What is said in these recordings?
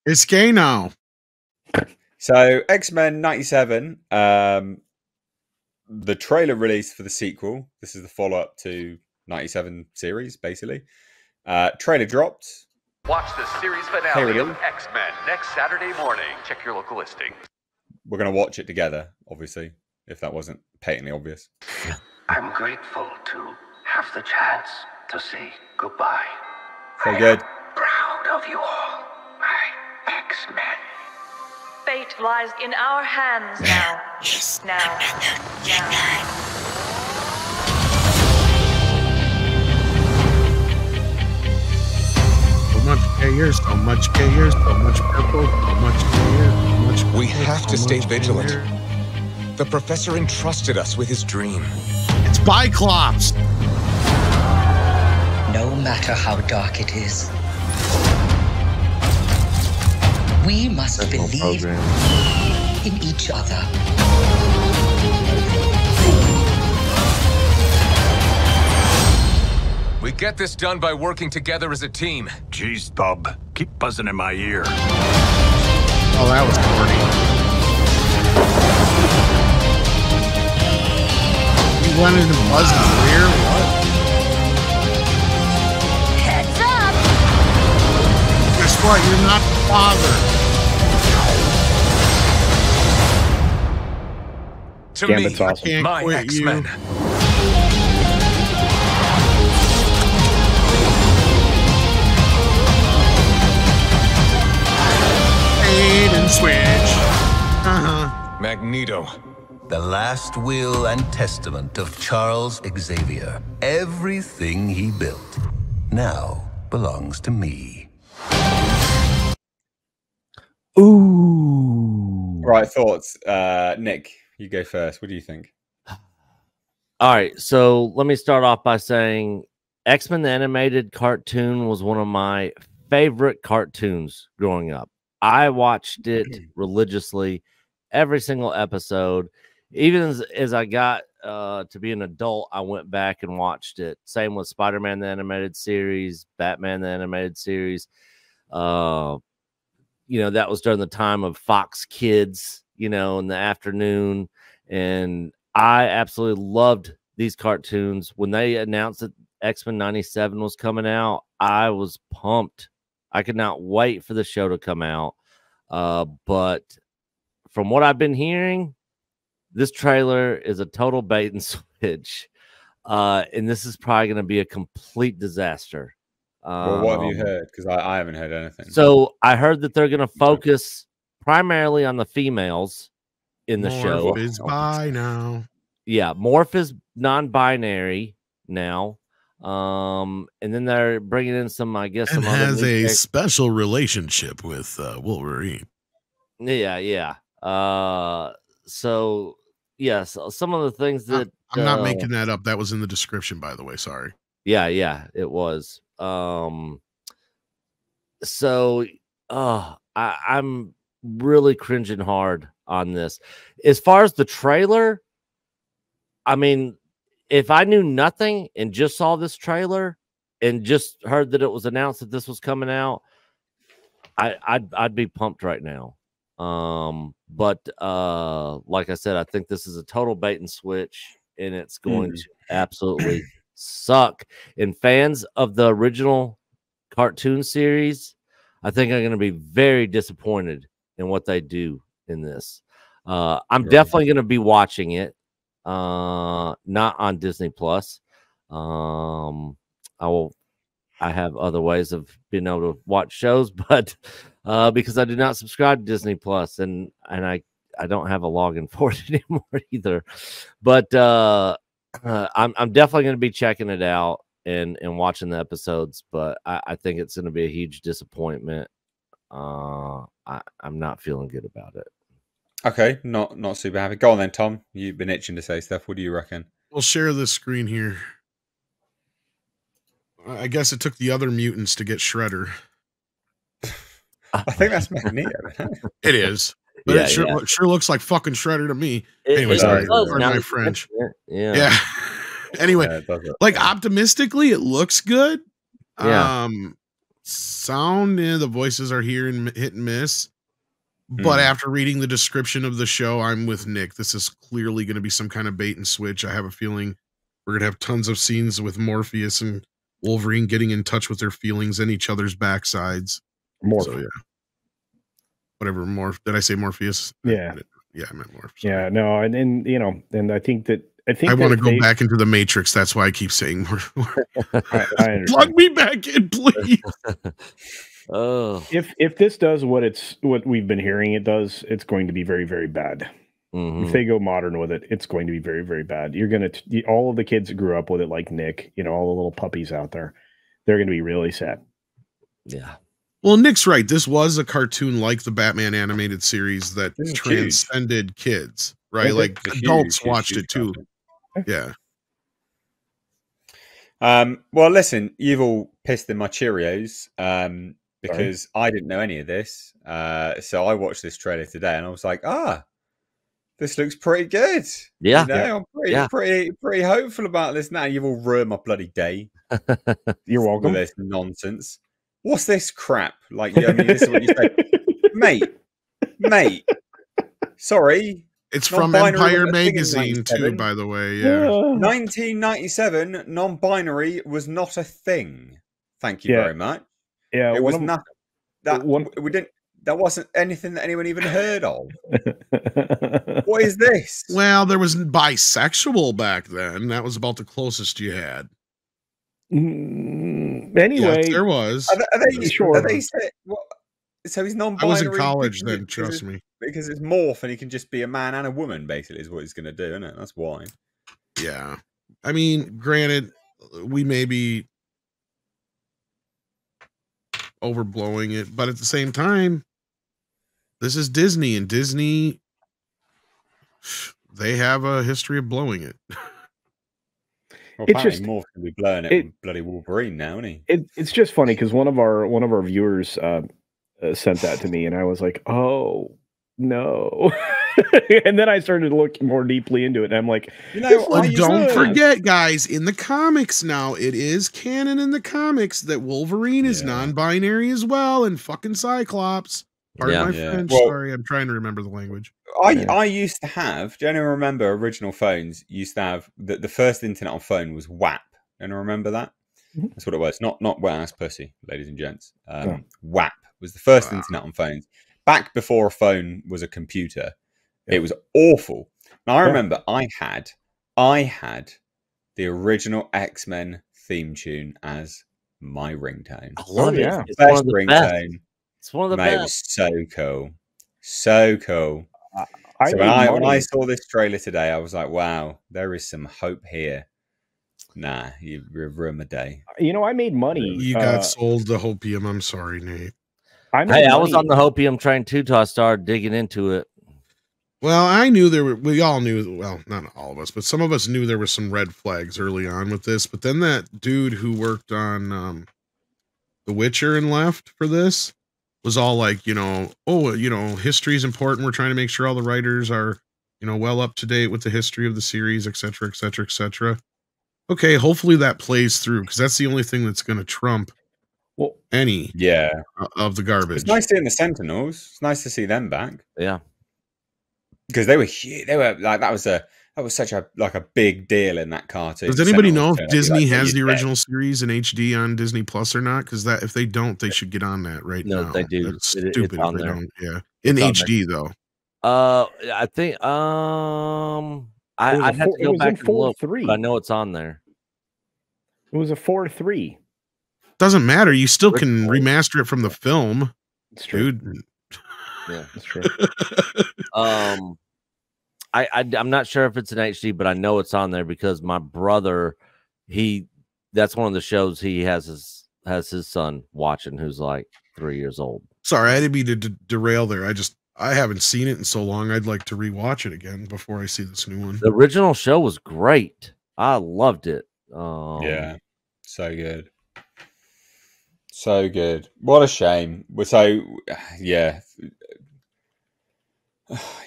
It's gay now. So X-Men 97, the trailer released for the sequel. This is the follow-up to 97 series, basically. Trailer dropped. Watch the series finale of X-Men next Saturday morning. Check your local listing. We're going to watch it together, obviously, if that wasn't patently obvious. I'm grateful to have the chance to say goodbye. So good. Proud of you all, my X-Men. Fate lies in our hands now. Yes. Now. So much gayer, so much gayer, so much purple, so much gayer, so much purple, We have to so stay much vigilant. gayer. The professor entrusted us with his dream. It's Biclops. No matter how dark it is, we must believe in each other. We get this done by working together as a team. Jeez, bub. Keep buzzing in my ear. Oh, that was corny. You wanted to buzz in your ear? What? Heads up! Guess what? You're not the father. To Gambit's me, awesome. Can't my quit X-Men. you. Fade and switch. Magneto. The last will and testament of Charles Xavier. Everything he built now belongs to me. Ooh. Right, thoughts. Nick, you go first. What do you think? All right, so let me start off by saying X-Men the animated cartoon was one of my favorite cartoons growing up. I watched it religiously, every single episode. Even as I got to be an adult, I went back and watched it. Same with Spider-Man the animated series, Batman the animated series. That was during the time of Fox Kids, in the afternoon. And I absolutely loved these cartoons. When they announced that X-Men 97 was coming out, I was pumped. I could not wait for the show to come out. But from what I've been hearing, this trailer is a total bait and switch. And this is probably going to be a complete disaster. Well, what have you heard? Because I haven't heard anything. So I heard that they're going to focus primarily on the females in the show. Morph is bi now. Yeah, Morph is non-binary now. And then they're bringing in some, I guess, And some other has new a characters. special relationship with Wolverine. Yeah. So yes, some of the things that I'm not making that up. That was in the description, by the way. Sorry. Yeah, it was. I'm really cringing hard on this. As far as the trailer, I mean, if I knew nothing and just saw this trailer and just heard that it was announced that this was coming out, I'd be pumped right now. But like I said, I think this is a total bait and switch, and it's going to absolutely suck. And fans of the original cartoon series, I think, are going to be very disappointed in what they do in this. I'm definitely going to be watching it, not on Disney Plus. I have other ways of being able to watch shows, but because I do not subscribe to Disney Plus, and I don't have a login for it anymore either. But I'm definitely going to be checking it out and watching the episodes, but I think it's going to be a huge disappointment. I'm not feeling good about it. Okay, not super happy. Go on then, Tom. You've been itching to say stuff. What do you reckon? We'll share this screen here. I guess it took the other mutants to get Shredder. I think that's Magneto. It is. But it sure looks like fucking Shredder to me. Anyway, sorry. Pardon my French. Yeah. Anyway, like optimistically, it looks good. Yeah. sound, the voices are here and hit and miss. But after reading the description of the show, I'm with Nick. This is clearly going to be some kind of bait and switch. I have a feeling we're going to have tons of scenes with Morpheus and Wolverine getting in touch with their feelings and each other's backsides. So, yeah. Whatever. Did I say Morpheus? Yeah. I meant Morpheus. Yeah, no. And you know, and I think I want to go back into the Matrix. That's why I keep saying I plug me back in, please. Oh, if this does what we've been hearing it does, it's going to be very, very bad. If they go modern with it, it's going to be very, very bad. You're gonna all of the kids that grew up with it, like Nick, you know, all the little puppies out there, they're going to be really sad. Yeah. Well, Nick's right. This was a cartoon like the Batman animated series that transcended kids, right? Like adults watched it too. Yeah. Well, listen, you've all pissed in my Cheerios because I didn't know any of this. So I watched this trailer today and I was like, this looks pretty good. Yeah. You know, I'm pretty hopeful about this now. You've all ruined my bloody day. You're welcome. With this nonsense. What's this crap? Like, I mean, this is what you say. Mate. Sorry. It's from Empire Magazine too, by the way. Yeah. 1997, non-binary was not a thing. Thank you very much. Yeah. It was not that that wasn't anything that anyone even heard of. What is this? Well, there was bisexual back then. That was about the closest you had. Anyway, yes, there was. So he's non-binary. I was in college then, trust me. Because it's morph and he can just be a man and a woman, basically, is what he's going to do, isn't it? That's why. Yeah. I mean, granted, we may be overblowing it, but at the same time, this is Disney, and Disney, they have a history of blowing it. Well, it's just Morph can be blowing it with bloody Wolverine now, isn't he? It's just funny because one of our viewers sent that to me, and I was like, oh no. And then I started to look more deeply into it, and I'm like, don't forget, guys, in the comics now, it is canon in the comics that Wolverine is non-binary as well, and fucking Cyclops. Pardon my French. Well, sorry, I'm trying to remember the language. I used to have. Do you remember original phones used to have the first internet on phone was WAP? Do you remember that? That's what it was. Not wet ass pussy, ladies and gents. WAP was the first internet on phones. Back before a phone was a computer. It was awful. Now I remember I had the original X-Men theme tune as my ringtone. I love it. It's best ringtone. It's one of the best. It was so cool. So cool. So when I saw this trailer today, I was like, wow, there is some hope here. Nah, you've ruined my day. You know, I made money. You got sold the Hopium. I'm sorry, Nate. I was on the Hopium train too till I started digging into it. Well, I knew we all knew, well, not all of us, but some of us knew there were some red flags early on with this. But then that dude who worked on The Witcher and left for this was all like, history is important. We're trying to make sure all the writers are, well up to date with the history of the series, et cetera, et cetera, et cetera. Okay, hopefully that plays through because that's the only thing that's going to trump any of the garbage. It's nice seeing the Sentinels. It's nice to see them back. Yeah, because they were huge. They were like that was such a big deal in that cartoon. Does anybody know if Disney has the original series in HD on Disney Plus or not? Because if they don't, they should get on that right now. No, they do. That's stupid if they don't. Yeah, in HD though. I think I'd have to go back and look. I know it's on there. It was a 4:3. Doesn't matter. You still can remaster it from the film. It's true. Dude. Yeah, that's true. I'm not sure if it's in HD, but I know it's on there because my brother, that's one of the shows he has his son watching who's like 3 years old. Sorry, I didn't mean to derail there. I haven't seen it in so long. I'd like to rewatch it again before I see this new one. The original show was great. I loved it. Yeah, so good. So good. What a shame. So, yeah.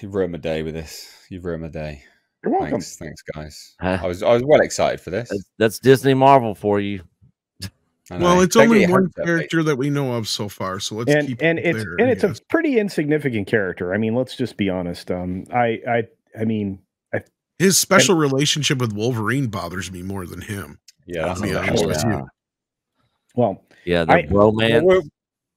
You've ruined my day with this. You've ruined my day. You're welcome. Thanks, guys. I was well excited for this. That's Disney Marvel for you. Well, it's only one character that we know of so far, so let's keep it there. And it's a pretty insignificant character. I mean, let's just be honest. His special relationship with Wolverine bothers me more than him. Yeah, that's Well, yeah, the romance.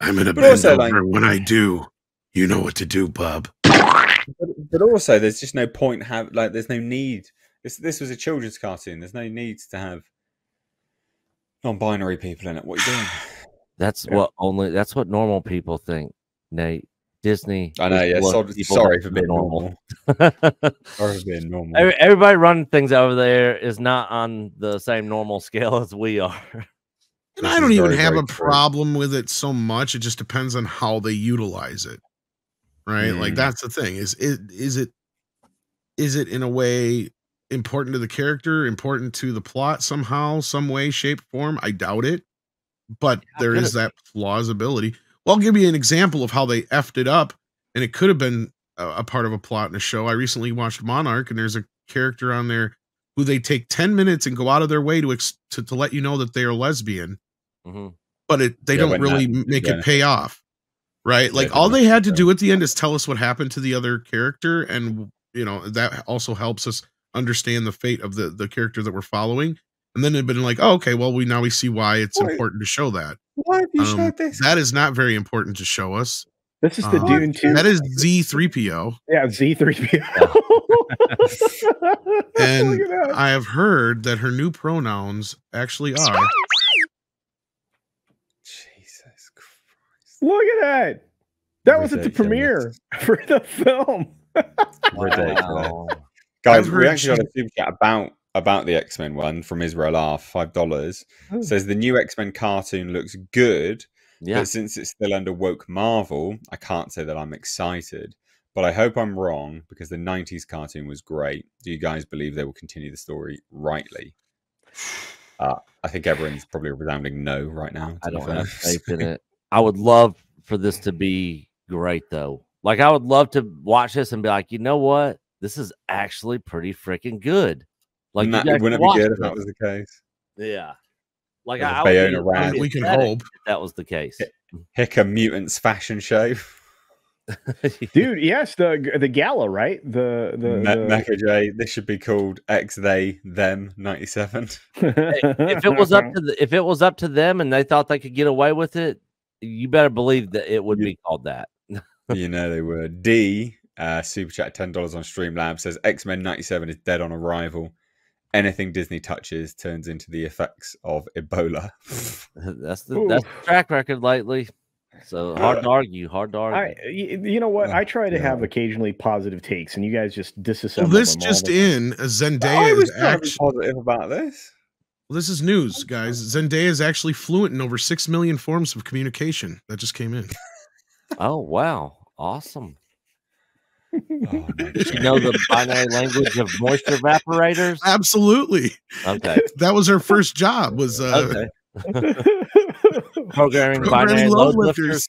I'm gonna bend over when I do. You know what to do, bub. But also, there's just no point there's no need. This was a children's cartoon. There's no need to have non-binary people in it. What are you doing? That's what normal people think, Nate. Disney. I know. Yeah. Sorry for being normal. Sorry for being normal. Everybody running things over there is not on the same normal scale as we are. And I don't even have a problem with it so much. It just depends on how they utilize it, right? Like that's the thing. Is it in a way important to the character, important to the plot somehow, some way, shape, form? I doubt it. But there is that plausibility. Well, I'll give you an example of how they effed it up, and it could have been a part of a plot in a show. I recently watched Monarch, and there's a character on there who they take 10 minutes and go out of their way to let you know that they are lesbian, but they don't really make it pay off, right? Like all they had to do at the end is tell us what happened to the other character, and that also helps us understand the fate of the character that we're following. And then it'd been like, oh, okay, well, we see why it's important to show that. Why have you showed this? That is not very important to show us. This is the Dune 2. That is Z3PO. Yeah, Z3PO. And I have heard that her new pronouns actually are. Jesus Christ. Look at that. That was at the premiere for the film. Ridiculous. Guys, we actually got a super chat about the X-Men one from Israel R, $5. Says the new X-Men cartoon looks good, but since it's still under woke Marvel, I can't say that I'm excited. But I hope I'm wrong, because the 90s cartoon was great. Do you guys believe they will continue the story rightly? I think everyone's probably a resounding no right now. I don't have faith in it. I would love for this to be great, though. Like, I would love to watch this and be like, you know what? This is actually pretty freaking good. Like, wouldn't it be good if that was the case? Yeah. Like, we can hope if that was the case. Hicka Mutants fashion show. Dude, yes, the gala, right? The Mecha J. This should be called X They Them 97. If it was up to them and they thought they could get away with it, you better believe that it would be called that. You know they would. D super chat $10 on Streamlabs says X-Men 97 is dead on arrival. Anything Disney touches turns into the effects of Ebola. That's the track record lately. So hard to argue. You know what? I try to have occasionally positive takes, and you guys just disassemble. Well, this just in: Zendaya is actually positive about this. Well, this is news, guys. Zendaya is actually fluent in over 6 million forms of communication. That just came in. Oh wow! Awesome. Did you know the binary language of moisture evaporators? Absolutely. Okay. That was her first job. Was programming binary load lifters.